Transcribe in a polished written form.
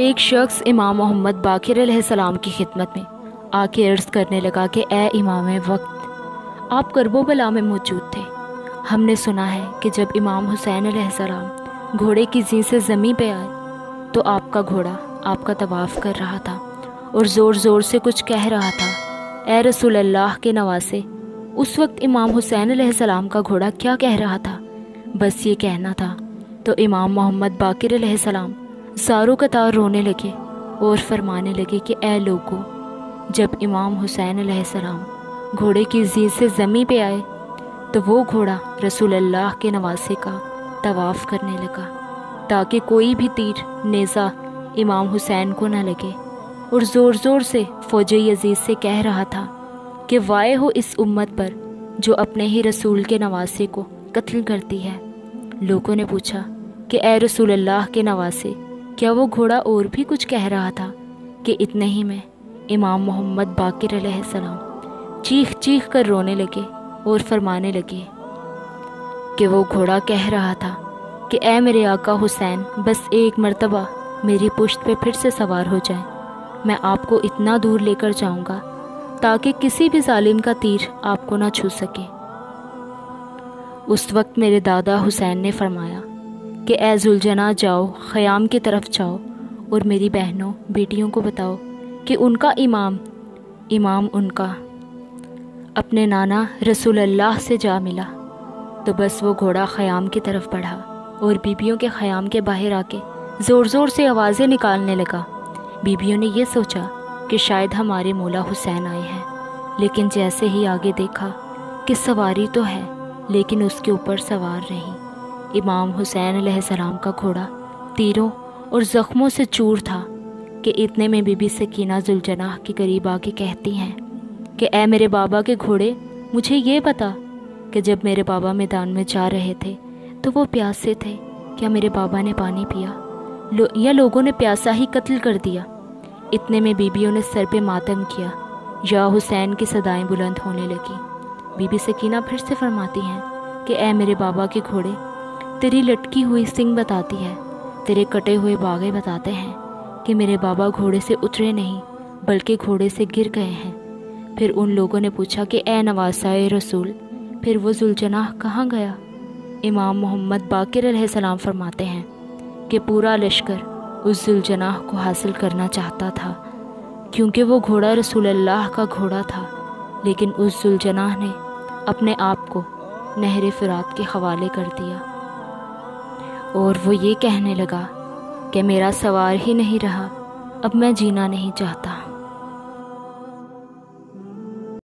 ایک شخص امام محمد باقر علیہ السلام کی خدمت میں آ کے عرض کرنے لگا کہ اے امام وقت، آپ کرب و بلا میں موجود تھے۔ ہم نے سنا ہے کہ جب امام حسین علیہ السلام گھوڑے کی زین سے زمین پہ آئے تو آپ کا گھوڑا آپ کا طواف کر رہا تھا اور زور زور سے کچھ کہہ رہا تھا۔ اے رسول اللہ کے نواسے، اس وقت امام حسین علیہ السلام کا گھوڑا کیا کہہ رہا تھا؟ بس یہ کہنا تھا۔ تو امام محمد باقر علیہ السلام زاروں قطار رونے لگے اور فرمانے لگے کہ اے لوگو، جب امام حسین علیہ السلام گھوڑے کی زین سے زمین پہ آئے تو وہ گھوڑا رسول اللہ کے نواسے کا طواف کرنے لگا تاکہ کوئی بھی تیر نیزہ امام حسین کو نہ لگے، اور زور زور سے فوج یزید سے کہہ رہا تھا کہ وائے ہو اس امت پر جو اپنے ہی رسول کے نواسے کو قتل کرتی ہے۔ لوگوں نے پوچھا کہ اے رسول اللہ کے نواسے، کیا وہ گھوڑا اور بھی کچھ کہہ رہا تھا؟ کہ اتنے ہی میں امام محمد باقر علیہ السلام چیخ چیخ کر رونے لگے اور فرمانے لگے کہ وہ گھوڑا کہہ رہا تھا کہ اے میرے آقا حسین، بس ایک مرتبہ میری پشت پہ پھر سے سوار ہو جائیں، میں آپ کو اتنا دور لے کر جاؤں گا تاکہ کسی بھی ظالم کا تیر آپ کو نہ چھو سکے۔ اس وقت میرے دادا حسین نے فرمایا کہ اے ذوالجناح، جاؤ خیام کی طرف جاؤ اور میری بہنوں بیٹیوں کو بتاؤ کہ ان کا امام ان کا اپنے نانا رسول اللہ سے جا ملا۔ تو بس وہ گھوڑا خیام کی طرف بڑھا اور بیبیوں کے خیام کے باہر آ کے زور زور سے آوازیں نکالنے لگا۔ بیبیوں نے یہ سوچا کہ شاید ہمارے مولا حسین آئے ہیں، لیکن جیسے ہی آگے دیکھا کہ سواری تو ہے لیکن اس کے اوپر سوار نہیں، امام حسین علیہ السلام کا گھوڑا تیروں اور زخموں سے چور تھا کہ اتنے میں بی بی سکینہ ذوالجناح کے قریب آ کے کہتی ہیں کہ اے میرے بابا کے گھوڑے، مجھے یہ بتا کہ جب میرے بابا میدان میں جا رہے تھے تو وہ پیاسے تھے، کیا میرے بابا نے پانی پیا یا لوگوں نے پیاسا ہی قتل کر دیا؟ اتنے میں بیبیوں نے سر پہ ماتم کیا، یا حسین کی صدائیں بلند ہونے لگی۔ بی بی سکینہ پھر سے فرماتی ہیں کہ اے میرے بابا کے گھوڑے، تیری لٹکی ہوئی سنگ بتاتی ہے، تیرے کٹے ہوئے باغے بتاتے ہیں کہ میرے بابا گھوڑے سے اترے نہیں بلکہ گھوڑے سے گر گئے ہیں۔ پھر ان لوگوں نے پوچھا کہ اے نواسائے رسول، پھر وہ ذوالجناح کہاں گیا؟ امام محمد باقر علیہ السلام فرماتے ہیں کہ پورا لشکر اس ذوالجناح کو حاصل کرنا چاہتا تھا کیونکہ وہ گھوڑا رسول اللہ کا گھوڑا تھا، لیکن اس ذوالجناح نے اپنے آپ کو نہر فرات کے حوالے کر دیا اور وہ یہ کہنے لگا کہ میرا سوار ہی نہیں رہا، اب میں جینا نہیں چاہتا۔